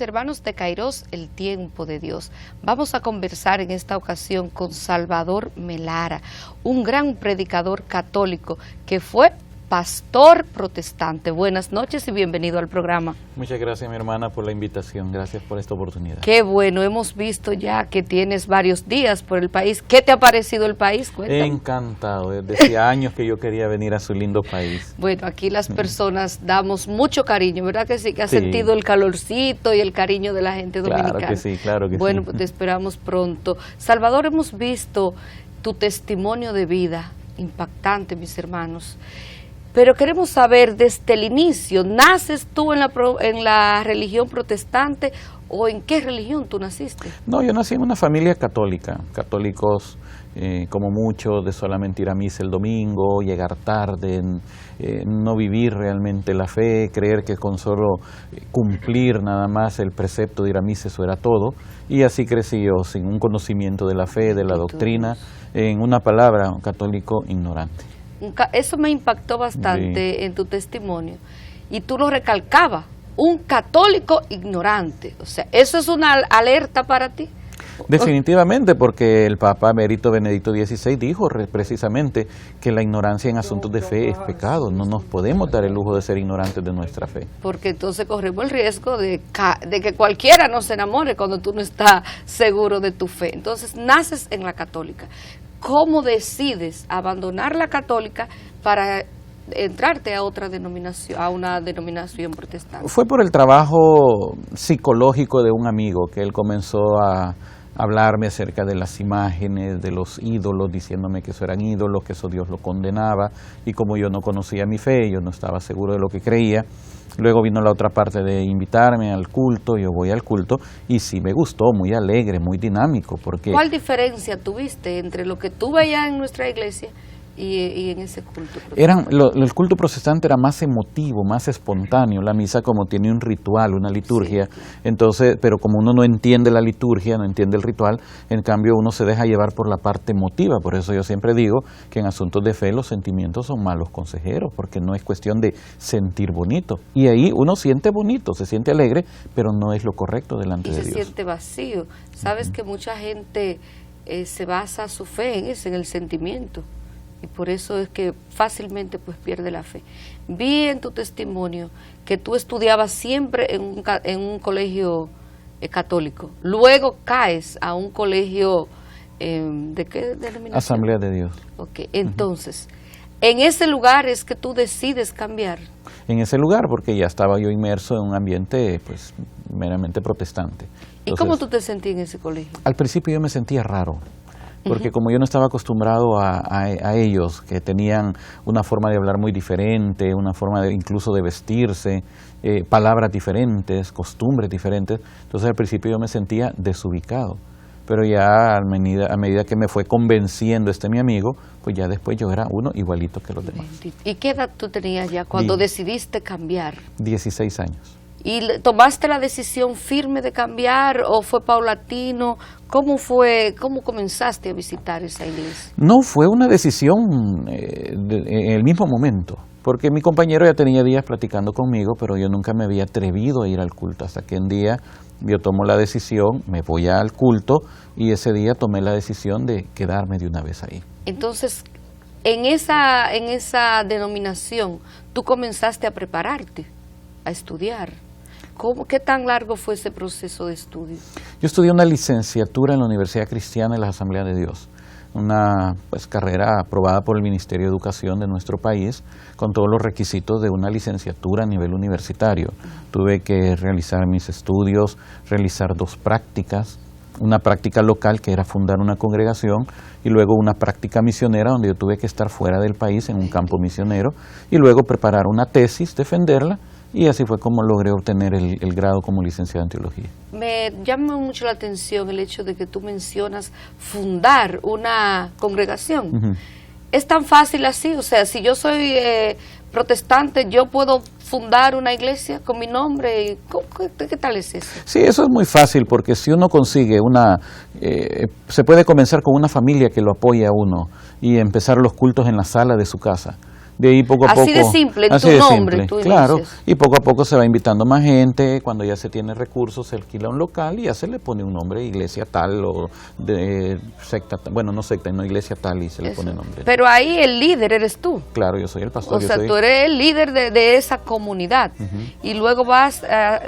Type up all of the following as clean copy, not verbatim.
hermanos de Kairos, el tiempo de Dios. Vamos a conversar en esta ocasión con Salvador Melara, un gran predicador católico que fue pastor protestante. Buenas noches y bienvenido al programa. Muchas gracias, mi hermana, por la invitación. Gracias por esta oportunidad. Qué bueno, hemos visto ya que tienes varios días por el país. ¿Qué te ha parecido el país? Cuéntame. Encantado, desde años que yo quería venir a su lindo país. Bueno, aquí las personas damos mucho cariño, ¿verdad que sí? Que has sentido el calorcito y el cariño de la gente dominicana. Claro que sí, claro que sí. Bueno, pues te esperamos pronto. Salvador, hemos visto tu testimonio de vida, impactante, mis hermanos. Pero queremos saber desde el inicio, ¿naces tú en la religión protestante o en qué religión tú naciste? No, yo nací en una familia católica, católicos como mucho, de solamente ir a misa el domingo, llegar tarde, no vivir realmente la fe, creer que con solo cumplir nada más el precepto de ir a misa eso era todo, y así crecí yo, sin un conocimiento de la fe, de la doctrina, en una palabra, un católico ignorante. Eso me impactó bastante en tu testimonio y tú lo recalcabas, un católico ignorante, o sea, ¿eso es una alerta para ti? Definitivamente, porque el Papa Emérito Benedicto XVI dijo precisamente que la ignorancia en asuntos de fe es pecado, no nos podemos dar el lujo de ser ignorantes de nuestra fe. Porque entonces corremos el riesgo de que cualquiera nos enamore cuando tú no estás seguro de tu fe. Entonces naces en la católica. ¿Cómo decides abandonar la católica para entrarte a otra denominación, a una denominación protestante? Fue por el trabajo psicológico de un amigo que él comenzó a hablarme acerca de las imágenes, de los ídolos, diciéndome que eso eran ídolos, que eso Dios lo condenaba, y como yo no conocía mi fe, yo no estaba seguro de lo que creía. Luego vino la otra parte de invitarme al culto, yo voy al culto y sí me gustó, muy alegre, muy dinámico. Porque ¿cuál diferencia tuviste entre lo que tú veías en nuestra iglesia y en ese culto protestante? El culto protestante era más emotivo, más espontáneo. La misa como tiene un ritual, una liturgia, sí. Entonces, pero como uno no entiende la liturgia, no entiende el ritual, en cambio uno se deja llevar por la parte emotiva. Por eso yo siempre digo que en asuntos de fe los sentimientos son malos consejeros, porque no es cuestión de sentir bonito. Y ahí uno siente bonito, se siente alegre, pero no es lo correcto delante de Dios. Y se siente vacío. Sabes que mucha gente se basa su fe en eso, en el sentimiento. Y por eso es que fácilmente pues pierde la fe. Vi en tu testimonio que tú estudiabas siempre en un colegio católico. Luego caes a un colegio, ¿de qué denominación? Asamblea de Dios. Ok, entonces, en ese lugar es que tú decides cambiar. En ese lugar, porque ya estaba yo inmerso en un ambiente pues meramente protestante. Entonces, ¿y cómo tú te sentías en ese colegio? Al principio yo me sentía raro. Porque como yo no estaba acostumbrado a ellos, que tenían una forma de hablar muy diferente, una forma incluso de vestirse, palabras diferentes, costumbres diferentes, entonces al principio yo me sentía desubicado. Pero ya a medida que me fue convenciendo mi amigo, pues ya después yo era uno igualito que los demás. ¿Y qué edad tú tenías ya cuando decidiste cambiar? 16 años. ¿Y tomaste la decisión firme de cambiar o fue paulatino? ¿Cómo fue? ¿Cómo comenzaste a visitar esa iglesia? No, fue una decisión en el mismo momento, porque mi compañero ya tenía días platicando conmigo, pero yo nunca me había atrevido a ir al culto, hasta que un día yo tomo la decisión, me voy al culto, y ese día tomé la decisión de quedarme de una vez ahí. Entonces, en esa denominación, tú comenzaste a prepararte, a estudiar. ¿Qué tan largo fue ese proceso de estudio? Yo estudié una licenciatura en la Universidad Cristiana de la Asamblea de Dios, una carrera aprobada por el Ministerio de Educación de nuestro país, con todos los requisitos de una licenciatura a nivel universitario. Tuve que realizar mis estudios, realizar 2 prácticas, una práctica local que era fundar una congregación y luego una práctica misionera donde yo tuve que estar fuera del país en un campo misionero y luego preparar una tesis, defenderla. Y así fue como logré obtener el grado como licenciado en teología. Me llama mucho la atención el hecho de que tú mencionas fundar una congregación. ¿Es tan fácil así? O sea, si yo soy protestante, ¿yo puedo fundar una iglesia con mi nombre? ¿Qué tal es eso? Sí, eso es muy fácil, porque si uno consigue se puede comenzar con una familia que lo apoye a uno y empezar los cultos en la sala de su casa. De ahí poco a poco. Así de simple, en así tu de nombre, simple, tú claro. inicias. Y poco a poco se va invitando más gente. Cuando ya se tiene recursos, se alquila un local y ya se le pone un nombre, iglesia tal o de secta, bueno, no secta, no iglesia tal, y se le pone nombre. Pero ahí el líder eres tú. Claro, yo soy el pastor. O sea, tú eres el líder de esa comunidad y luego vas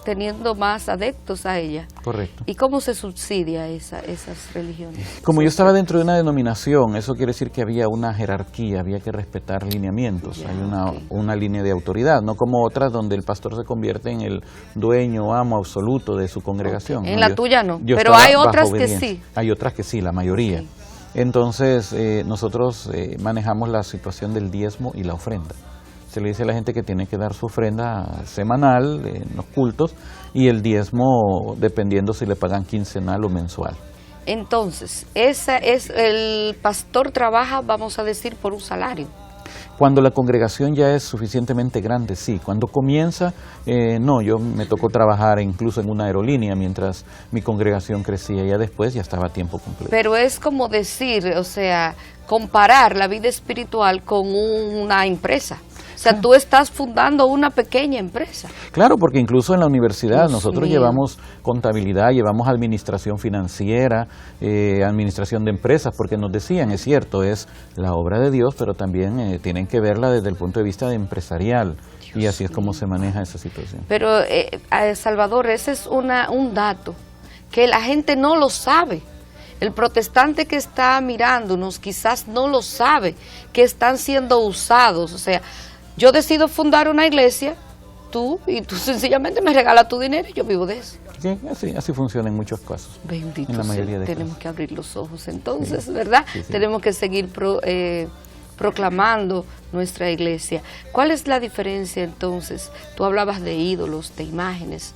teniendo más adeptos a ella. Correcto. ¿Y cómo se subsidia esas religiones? Como yo estaba dentro de una denominación, eso quiere decir que había una jerarquía, había que respetar lineamientos, Ya, hay ok. una línea de autoridad, no como otras donde el pastor se convierte en el dueño, amo absoluto de su congregación. En ¿no? la tuya no, yo pero estaba hay bajo otras que obediencia. sí. Hay otras que sí, la mayoría. Sí. Entonces, nosotros manejamos la situación del diezmo y la ofrenda. Se le dice a la gente que tiene que dar su ofrenda semanal en los cultos y el diezmo dependiendo si le pagan quincenal o mensual. Entonces, el pastor trabaja, vamos a decir, por un salario. Cuando la congregación ya es suficientemente grande, sí. Cuando comienza, no, yo me tocó trabajar incluso en una aerolínea mientras mi congregación crecía. Ya después ya estaba a tiempo completo. Pero es como decir, o sea, comparar la vida espiritual con una empresa. O sea, tú estás fundando una pequeña empresa. Claro, porque incluso en la universidad Dios nosotros mío. llevamos contabilidad, llevamos administración financiera, administración de empresas, porque nos decían, es cierto, es la obra de Dios, pero también tienen que verla desde el punto de vista de empresarial. Y así es como se maneja esa situación. Pero, Salvador, ese es un dato que la gente no lo sabe. El protestante que está mirándonos quizás no lo sabe, que están siendo usados. O sea, yo decido fundar una iglesia, y tú sencillamente me regalas tu dinero y yo vivo de eso. Sí, así funciona en muchos casos. Bendito en la mayoría sea, de tenemos casos. que abrir los ojos entonces, ¿verdad? Sí, sí. Tenemos que seguir proclamando nuestra iglesia. ¿Cuál es la diferencia entonces? Tú hablabas de ídolos, de imágenes.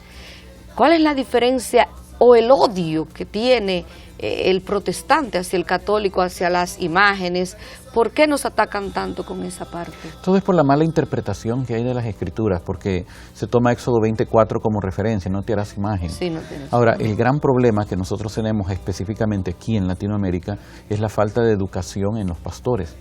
¿Cuál es la diferencia o el odio que tiene el protestante hacia el católico, hacia las imágenes? ¿Por qué nos atacan tanto con esa parte? Todo es por la mala interpretación que hay de las escrituras, porque se toma Éxodo 24 como referencia, no te harás imagen. Sí, no tienes Ahora, razón. el gran problema que nosotros tenemos específicamente aquí en Latinoamérica es la falta de educación en los pastores.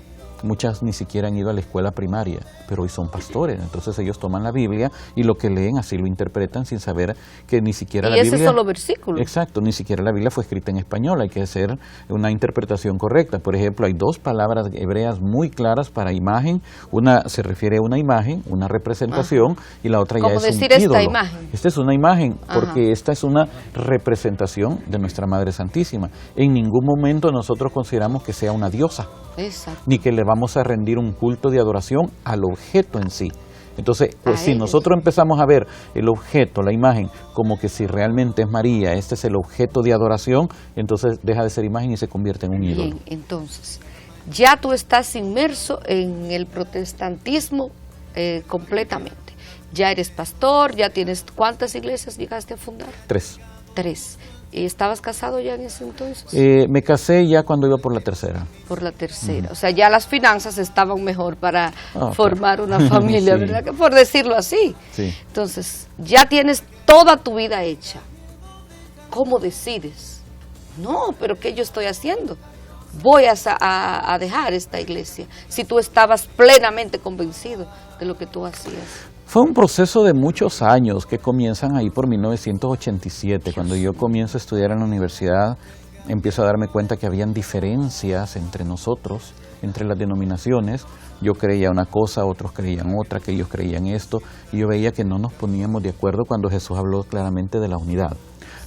Muchas ni siquiera han ido a la escuela primaria, pero hoy son pastores, entonces ellos toman la Biblia y lo que leen así lo interpretan sin saber que ni siquiera la Y Biblia... ese solo versículo. Exacto, ni siquiera la Biblia fue escrita en español, hay que hacer una interpretación correcta. Por ejemplo, hay dos palabras hebreas muy claras para imagen, una se refiere a una imagen, una representación, y la otra ya Como es un decir esta ídolo. imagen. Esta es una imagen, Ajá. porque esta es una representación de nuestra Madre Santísima. En ningún momento nosotros consideramos que sea una diosa, Exacto. ni que le vamos a rendir un culto de adoración al objeto en sí. Entonces, pues, si ellos. nosotros empezamos a ver el objeto, la imagen, como que si realmente es María, este es el objeto de adoración, entonces deja de ser imagen y se convierte en un ídolo. Bien, entonces, ya tú estás inmerso en el protestantismo completamente. Ya eres pastor, ya tienes... ¿Cuántas iglesias llegaste a fundar? 3. 3. ¿Y estabas casado ya en ese entonces? Me casé ya cuando iba por la tercera. Por la tercera. O sea, ya las finanzas estaban mejor para Ah, formar claro. una familia, Sí. ¿verdad? Que por decirlo así. Sí. Entonces, ya tienes toda tu vida hecha. ¿Cómo decides? No, pero ¿qué yo estoy haciendo? Voy a dejar esta iglesia. Si tú estabas plenamente convencido de lo que tú hacías. Fue un proceso de muchos años que comienzan ahí por 1987. Cuando yo comienzo a estudiar en la universidad, empiezo a darme cuenta que habían diferencias entre nosotros, entre las denominaciones. Yo creía una cosa, otros creían otra, que ellos creían esto, y yo veía que no nos poníamos de acuerdo cuando Jesús habló claramente de la unidad.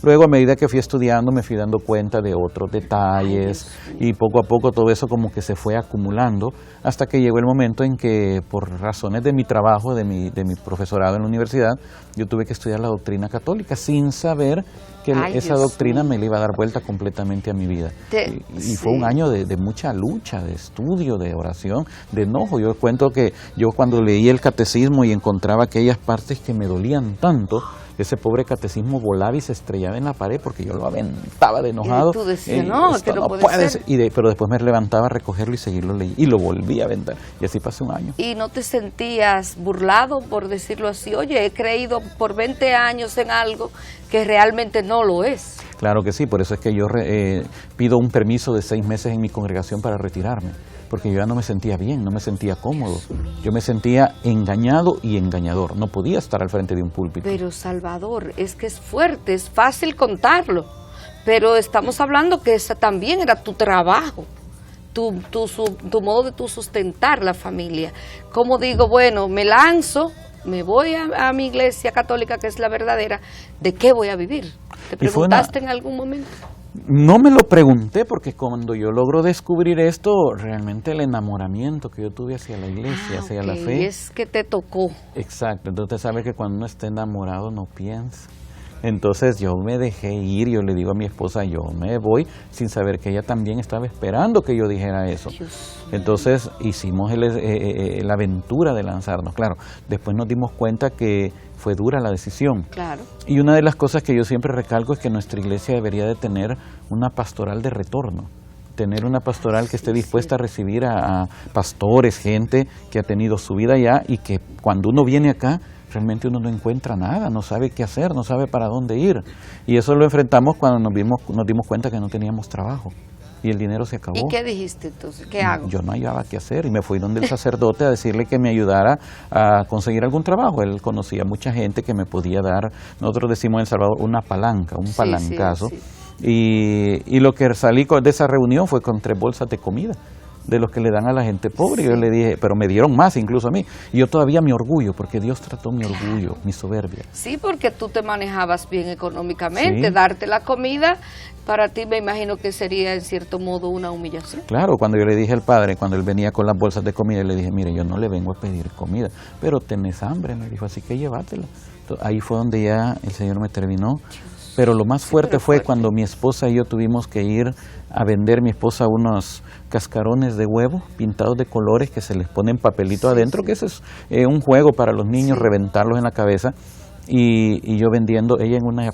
Luego, a medida que fui estudiando, me fui dando cuenta de otros detalles y poco a poco todo eso como que se fue acumulando hasta que llegó el momento en que, por razones de mi trabajo, de mi profesorado en la universidad, yo tuve que estudiar la doctrina católica sin saber que esa Dios doctrina mío. me le iba a dar vuelta completamente a mi vida. Y fue Sí. un año de mucha lucha, de estudio, de oración, de enojo. Yo cuento que yo cuando leí el catecismo y encontraba aquellas partes que me dolían tanto, ese pobre catecismo volaba y se estrellaba en la pared porque yo lo aventaba de enojado. Y tú decías, no, esto que no puede ser. Pero después me levantaba a recogerlo y seguirlo leyendo. Y lo volví a aventar. Y así pasé un año. ¿Y no te sentías burlado, por decirlo así? Oye, he creído por 20 años en algo que realmente no lo es. Claro que sí, por eso es que yo pido un permiso de 6 meses en mi congregación para retirarme, porque yo ya no me sentía bien, no me sentía cómodo, yo me sentía engañado y engañador, no podía estar al frente de un púlpito. Pero Salvador, es que es fuerte, es fácil contarlo, pero estamos hablando que ese también era tu trabajo, tu modo de tu sustentar la familia. Como digo, bueno, me lanzo, me voy a mi iglesia católica, que es la verdadera, ¿de qué voy a vivir? ¿Te preguntaste en algún momento? No me lo pregunté, porque cuando yo logro descubrir esto, realmente el enamoramiento que yo tuve hacia la iglesia, hacia la fe. Y es que te tocó. Exacto, entonces sabe que cuando uno está enamorado no piensa. Entonces yo me dejé ir, yo le digo a mi esposa, yo me voy, sin saber que ella también estaba esperando que yo dijera eso. Entonces hicimos la aventura de lanzarnos. Claro, después nos dimos cuenta que fue dura la decisión. Claro. Y una de las cosas que yo siempre recalco es que nuestra iglesia debería de tener una pastoral de retorno. Tener una pastoral que esté dispuesta a recibir a pastores, gente que ha tenido su vida allá, y que cuando uno viene acá, realmente uno no encuentra nada, no sabe qué hacer, no sabe para dónde ir. Y eso lo enfrentamos cuando nos dimos cuenta que no teníamos trabajo y el dinero se acabó. ¿Y qué dijiste entonces? ¿Qué hago? Yo no hallaba qué hacer y me fui donde el sacerdote a decirle que me ayudara a conseguir algún trabajo. Él conocía mucha gente que me podía dar, nosotros decimos en El Salvador, una palanca, un palancazo. Sí. Y lo que salí de esa reunión fue con 3 bolsas de comida, de los que le dan a la gente pobre. Sí. Yo le dije, pero me dieron más incluso a mí. Y yo todavía me orgullo, porque Dios trató mi orgullo, mi soberbia. Sí, porque tú te manejabas bien económicamente. Sí. Darte la comida, para ti me imagino que sería en cierto modo una humillación. Claro, cuando yo le dije al padre, cuando él venía con las bolsas de comida, le dije, mire, yo no le vengo a pedir comida, pero tenés hambre, me dijo, así que llévatela. Entonces, ahí fue donde ya el Señor me terminó. Pero lo más fuerte fue cuando mi esposa y yo tuvimos que ir a vender, mi esposa, unos cascarones de huevo pintados de colores que se les ponen papelito adentro, que ese es un juego para los niños, reventarlos en la cabeza. Y yo vendiendo, ella en una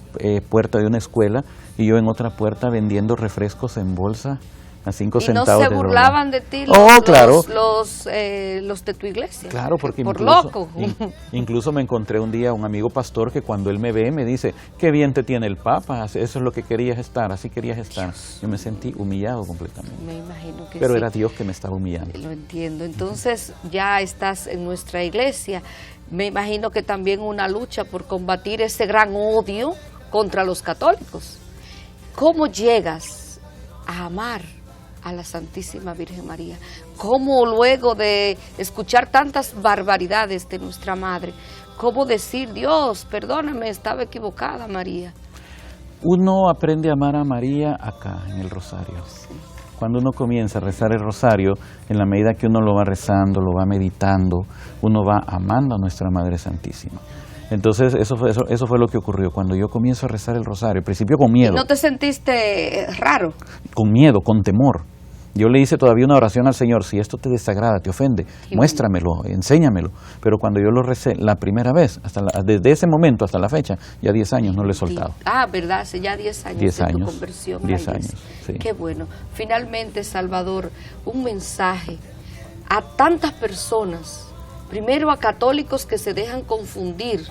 puerta de una escuela y yo en otra puerta vendiendo refrescos en bolsa a 5 centavos. ¿Y no se burlaban de ti claro. los de tu iglesia? Claro, porque por loco. Incluso me encontré un día un amigo pastor que cuando él me ve me dice, qué bien te tiene el Papa, eso es lo que querías estar, así querías estar. Dios. Yo me sentí humillado completamente. Me imagino que Pero sí. Era Dios que me estaba humillando. Lo entiendo. Entonces ya estás en nuestra iglesia. Me imagino que también una lucha por combatir ese gran odio contra los católicos. ¿Cómo llegas a amar a la Santísima Virgen María? ¿Cómo luego de escuchar tantas barbaridades de nuestra Madre, cómo decir, Dios, perdóname, estaba equivocada, María? Uno aprende a amar a María acá, en el rosario. Sí. Cuando uno comienza a rezar el rosario, en la medida que uno lo va rezando, lo va meditando, uno va amando a nuestra Madre Santísima. Entonces, eso fue lo que ocurrió. Cuando yo comienzo a rezar el rosario, al principio con miedo. ¿Y no te sentiste raro? Con miedo, con temor. Yo le hice todavía una oración al Señor, si esto te desagrada, te ofende, muéstramelo, enséñamelo. Pero cuando yo lo recé la primera vez, desde ese momento hasta la fecha, ya 10 años no lo he soltado. Ah, ¿verdad? Hace ya 10 años 10 de años, tu conversión. 10 años, sí. Qué bueno. Finalmente, Salvador, un mensaje a tantas personas, primero a católicos que se dejan confundir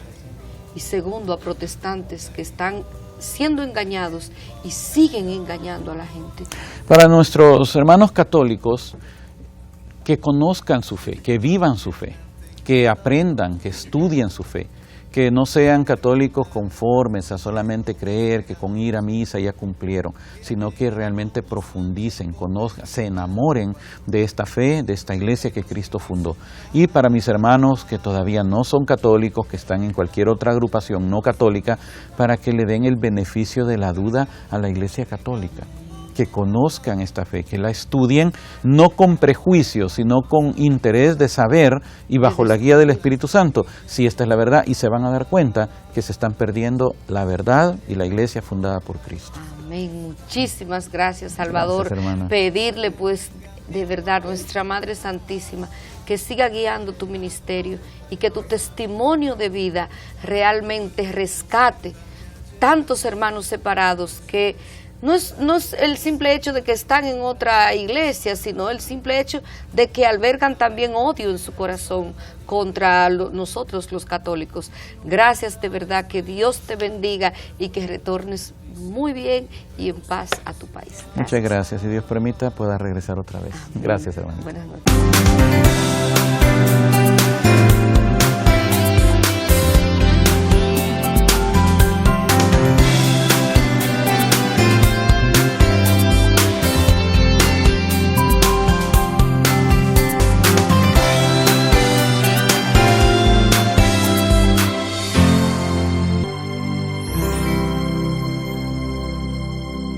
y segundo a protestantes que están siendo engañados y siguen engañando a la gente. Para nuestros hermanos católicos, que conozcan su fe, que vivan su fe, que aprendan, que estudien su fe, que no sean católicos conformes a solamente creer que con ir a misa ya cumplieron, sino que realmente profundicen, conozcan, se enamoren de esta fe, de esta iglesia que Cristo fundó. Y para mis hermanos que todavía no son católicos, que están en cualquier otra agrupación no católica, para que le den el beneficio de la duda a la iglesia católica. Que conozcan esta fe, que la estudien, no con prejuicios, sino con interés de saber y bajo la guía del Espíritu Santo, si esta es la verdad, y se van a dar cuenta que se están perdiendo la verdad y la iglesia fundada por Cristo. Amén. Muchísimas gracias, Salvador. Gracias, hermana. Pedirle pues de verdad nuestra Madre Santísima que siga guiando tu ministerio y que tu testimonio de vida realmente rescate tantos hermanos separados que no es el simple hecho de que están en otra iglesia, sino el simple hecho de que albergan también odio en su corazón contra nosotros los católicos. Gracias de verdad, que Dios te bendiga y que retornes muy bien y en paz a tu país. Gracias. Muchas gracias. Si Dios permita, pueda regresar otra vez. Gracias, hermano. Buenas noches.